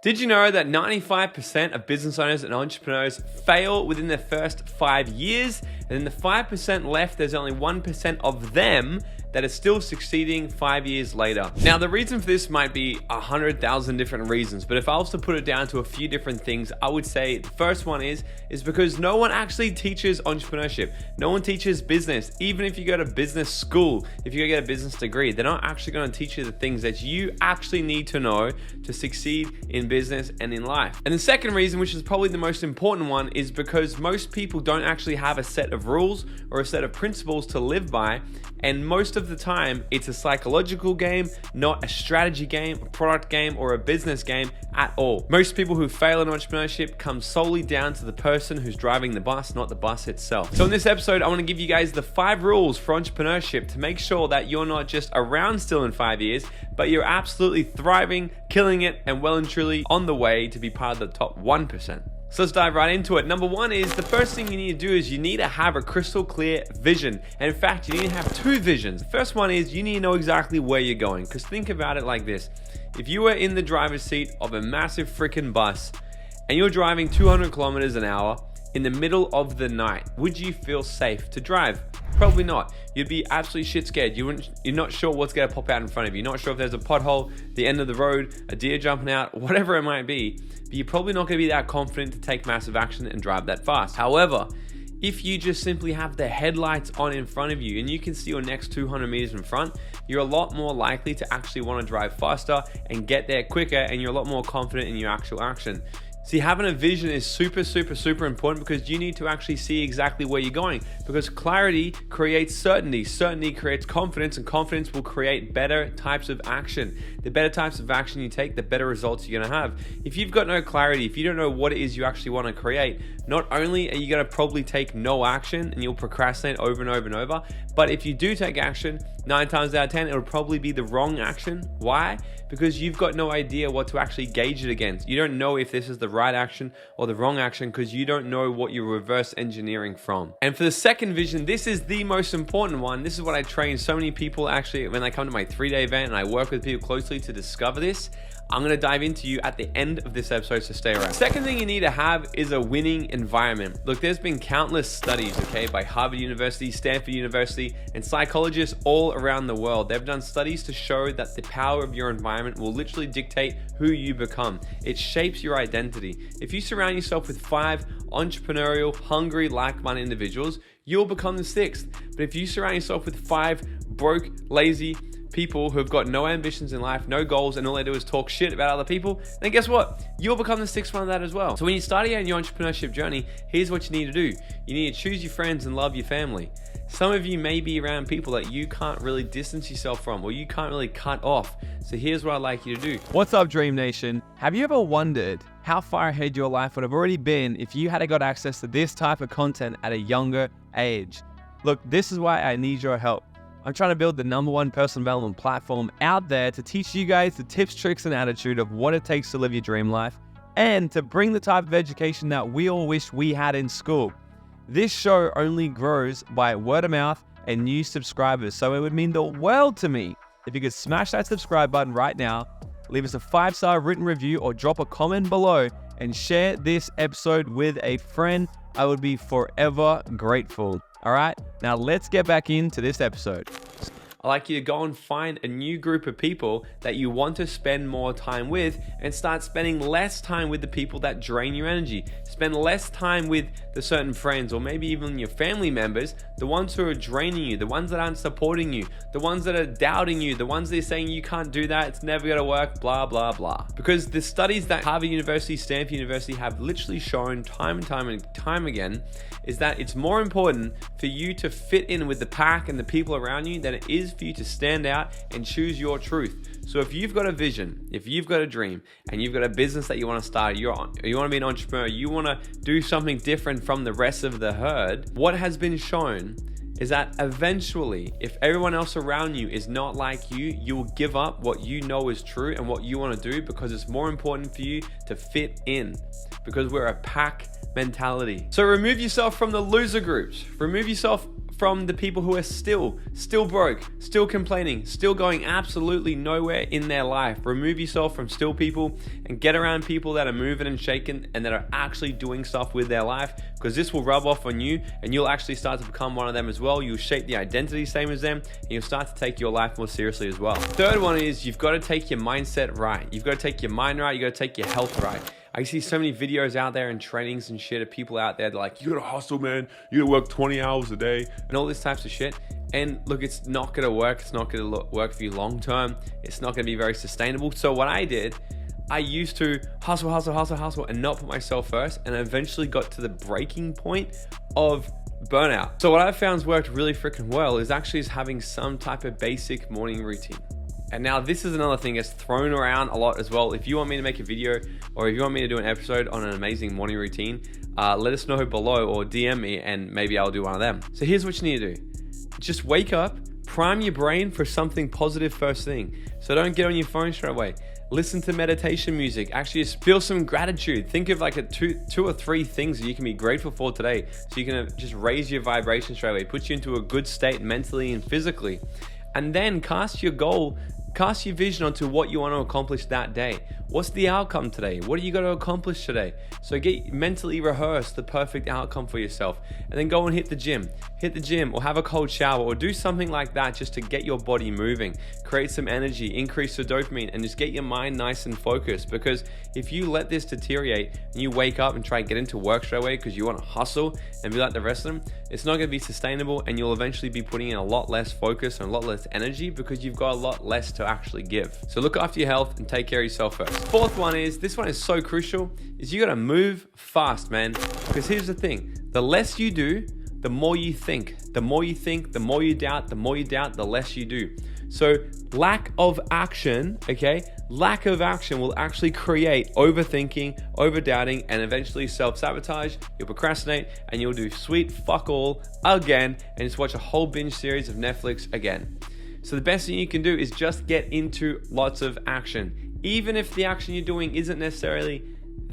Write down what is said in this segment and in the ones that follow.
Did you know that 95% of business owners and entrepreneurs fail within their first 5 years? And in the 5% left, there's only 1% of them that are still succeeding 5 years later. Now, the reason for this might be 100,000 different reasons, but if I was to put it down to a few different things, I would say the first one is because no one actually teaches entrepreneurship. No one teaches business. Even if you go to business school, if you go get a business degree, they're not actually going to teach you the things that you actually need to know to succeed in business and in life. And the second reason, which is probably the most important one, is because most people don't actually have a set of rules or a set of principles to live by. And most of the time, it's a psychological game, not a strategy game, a product game, or a business game at all. Most people who fail in entrepreneurship come solely down to the person who's driving the bus, not the bus itself. So in this episode, I want to give you guys the 5 rules for entrepreneurship to make sure that you're not just around still in 5 years, but you're absolutely thriving, killing it, and well and truly on the way to be part of the top 1%. So let's dive right into it. Number 1 is the first thing you need to do is you need to have a crystal clear vision. And in fact, you need to have 2 visions. The first one is you need to know exactly where you're going. Because think about it like this. If you were in the driver's seat of a massive freaking bus and you're driving 200 kilometers an hour in the middle of the night, would you feel safe to drive? Probably not. You'd be absolutely shit scared. You're not sure what's going to pop out in front of you. You're not sure if there's a pothole, the end of the road, a deer jumping out, whatever it might be. But you're probably not going to be that confident to take massive action and drive that fast. However, if you just simply have the headlights on in front of you and you can see your next 200 meters in front, you're a lot more likely to actually want to drive faster and get there quicker, and you're a lot more confident in your actual action. See, having a vision is super important because you need to actually see exactly where you're going, because clarity creates certainty. Certainty creates confidence, and confidence will create better types of action. The better types of action you take, the better results you're going to have. If you've got no clarity, if you don't know what it is you actually want to create, not only are you going to probably take no action and you'll procrastinate over and over and over, but if you do take action, 9 times out of 10, it'll probably be the wrong action. Why? Because you've got no idea what to actually gauge it against. You don't know if this is the right action or the wrong action because you don't know what you're reverse engineering from. And for the second vision, this is the most important one. This is what I train so many people actually when they come to my 3-day event, and I work with people closely to discover this. I'm going to dive into you at the end of this episode, so stay around. Second thing you need to have is a winning environment. Look, there's been countless studies, by Harvard University, Stanford University, and psychologists all around the world. They've done studies to show that the power of your environment will literally dictate who you become. It shapes your identity. If you surround yourself with 5 entrepreneurial, hungry, like-minded individuals, you'll become the 6th. But if you surround yourself with 5 broke, lazy people who've got no ambitions in life, no goals, and all they do is talk shit about other people, then guess what? You'll become the 6th one of that as well. So when you start out in your entrepreneurship journey, here's what you need to do. You need to choose your friends and love your family. Some of you may be around people that you can't really distance yourself from, or you can't really cut off. So here's what I'd like you to do. What's up, Dream Nation? Have you ever wondered how far ahead your life would have already been if you had got access to this type of content at a younger age? Look, this is why I need your help. I'm trying to build the #1 personal development platform out there to teach you guys the tips, tricks, and attitude of what it takes to live your dream life, and to bring the type of education that we all wish we had in school. This show only grows by word of mouth and new subscribers, so it would mean the world to me if you could smash that subscribe button right now, leave us a 5-star written review, or drop a comment below and share this episode with a friend. I would be forever grateful. All right, now let's get back into this episode. I'd like you to go and find a new group of people that you want to spend more time with, and start spending less time with the people that drain your energy. Spend less time with the certain friends, or maybe even your family members, the ones who are draining you, the ones that aren't supporting you, the ones that are doubting you, the ones that are saying you can't do that, it's never gonna work, blah, blah, blah. Because the studies that Harvard University, Stanford University have literally shown time and time again is that it's more important for you to fit in with the pack and the people around you than it is for you to stand out and choose your truth. So if you've got a vision, if you've got a dream, and you've got a business that you want to start, you want to be an entrepreneur, you want to do something different from the rest of the herd, what has been shown is that eventually, if everyone else around you is not like you, you will give up what you know is true and what you want to do, because it's more important for you to fit in, because we're a pack mentality. So remove yourself from the loser groups. Remove yourself from the people who are still broke, still complaining, still going absolutely nowhere in their life. Remove yourself from still people and get around people that are moving and shaking and that are actually doing stuff with their life, because this will rub off on you and you'll actually start to become one of them as well. You'll shape the identity same as them and you'll start to take your life more seriously as well. Third one is you've got to take your mindset right. You've got to take your mind right. You've got to take your health right. I see so many videos out there and trainings and shit of people out there like, you gotta hustle, man. You gotta work 20 hours a day and all this types of shit. And look, it's not gonna work. It's not gonna work for you long term. It's not gonna be very sustainable. So what I did, I used to hustle and not put myself first, and I eventually got to the breaking point of burnout. So what I found's worked really freaking well is actually having some type of basic morning routine. And now this is another thing that's thrown around a lot as well. If you want me to make a video or if you want me to do an episode on an amazing morning routine, let us know below or DM me and maybe I'll do one of them. So here's what you need to do. Just wake up, prime your brain for something positive first thing. So don't get on your phone straight away. Listen to meditation music. Actually just feel some gratitude. Think of like two or three things that you can be grateful for today. So you can just raise your vibration straight away, put you into a good state mentally and physically. And then cast your vision onto what you want to accomplish that day. What's the outcome today? What are you going to accomplish today? So mentally rehearse the perfect outcome for yourself, and then go and hit the gym or have a cold shower or do something like that just to get your body moving, create some energy, increase the dopamine, and just get your mind nice and focused. Because if you let this deteriorate and you wake up and try to get into work straight away because you want to hustle and be like the rest of them, it's not going to be sustainable, and you'll eventually be putting in a lot less focus and a lot less energy because you've got a lot less to actually give. So look after your health and take care of yourself first. Fourth one is, this one is so crucial, is you got to move fast, man. Because here's the thing, the less you do, the more you think. The more you think, the more you doubt, the more you doubt, the less you do. So lack of action, okay? Lack of action will actually create overthinking, over-doubting, and eventually self-sabotage. You'll procrastinate and you'll do sweet fuck all again and just watch a whole binge series of Netflix again. So the best thing you can do is just get into lots of action. Even if the action you're doing isn't necessarily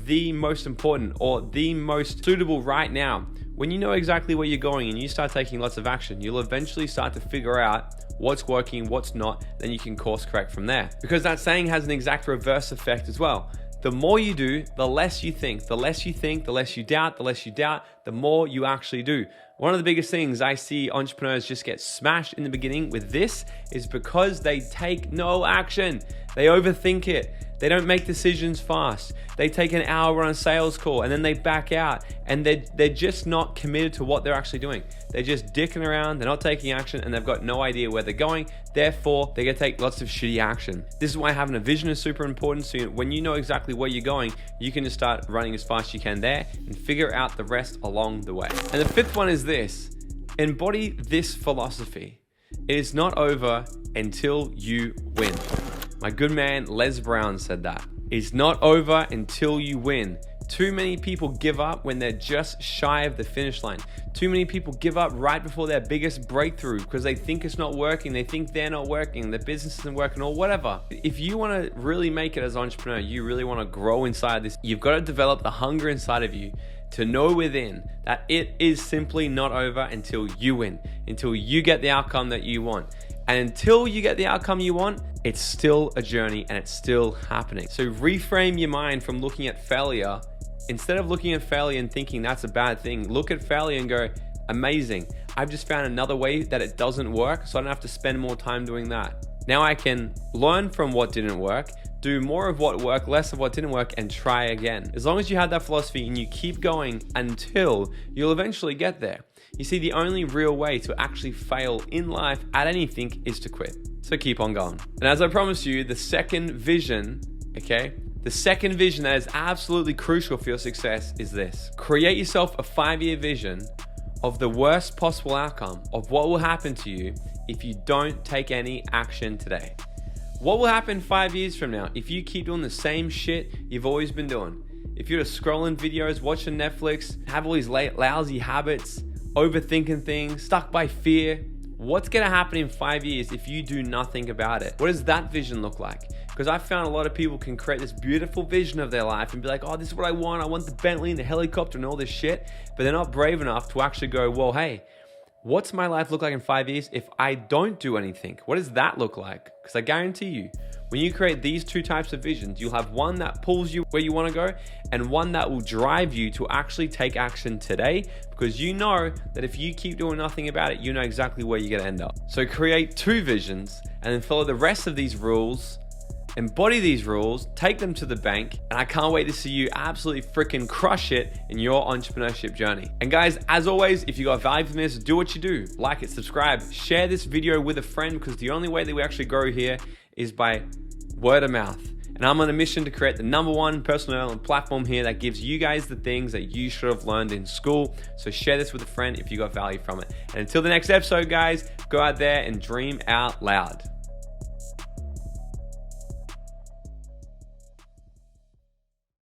the most important or the most suitable right now, when you know exactly where you're going and you start taking lots of action, you'll eventually start to figure out what's working, what's not, then you can course correct from there. Because that saying has an exact reverse effect as well. The more you do, the less you think. The less you think, the less you doubt. The less you doubt, the more you actually do. One of the biggest things I see entrepreneurs just get smashed in the beginning with this is because they take no action. They overthink it. They don't make decisions fast. They take an hour on a sales call and then they back out, and they're just not committed to what they're actually doing. They're just dicking around, they're not taking action, and they've got no idea where they're going. Therefore, they're gonna take lots of shitty action. This is why having a vision is super important. So when you know exactly where you're going, you can just start running as fast as you can there and figure out the rest along the way. And the fifth one is this: embody this philosophy. It is not over until you win. My good man Les Brown said that. It's not over until you win. Too many people give up when they're just shy of the finish line. Too many people give up right before their biggest breakthrough because they think it's not working, they think they're not working, the business isn't working, or whatever. If you want to really make it as an entrepreneur, you really want to grow inside this, you've got to develop the hunger inside of you to know within that it is simply not over until you win, until you get the outcome that you want. And until you get the outcome you want, it's still a journey and it's still happening. So reframe your mind from looking at failure. Instead of looking at failure and thinking that's a bad thing, look at failure and go, amazing. I've just found another way that it doesn't work, so I don't have to spend more time doing that. Now I can learn from what didn't work, do more of what worked, less of what didn't work, and try again. As long as you have that philosophy and you keep going until you'll eventually get there. You see, the only real way to actually fail in life at anything is to quit. So keep on going. And as I promised you, the second vision, okay? The second vision that is absolutely crucial for your success is this. Create yourself a 5-year vision of the worst possible outcome of what will happen to you if you don't take any action today. What will happen 5 years from now if you keep doing the same shit you've always been doing? If you're just scrolling videos, watching Netflix, have all these lousy habits, overthinking things, stuck by fear, what's gonna happen in 5 years if you do nothing about it? What does that vision look like? Because I've found a lot of people can create this beautiful vision of their life and be like, oh, this is what I want the Bentley and the helicopter and all this shit, but they're not brave enough to actually go, well, hey, What's my life look like in 5 years if I don't do anything? What does that look like? Because I guarantee you, when you create these two types of visions, you'll have one that pulls you where you want to go and one that will drive you to actually take action today, because you know that if you keep doing nothing about it, you know exactly where you're going to end up. So create two visions and then follow the rest of these rules, embody these rules, take them to the bank, and I can't wait to see you absolutely freaking crush it in your entrepreneurship journey. And guys, as always, if you got value from this, do what you do. Like it, subscribe, share this video with a friend, because the only way that we actually grow here is by word of mouth. And I'm on a mission to create the #1 personal development platform here that gives you guys the things that you should have learned in school. So share this with a friend if you got value from it. And until the next episode, guys, go out there and dream out loud.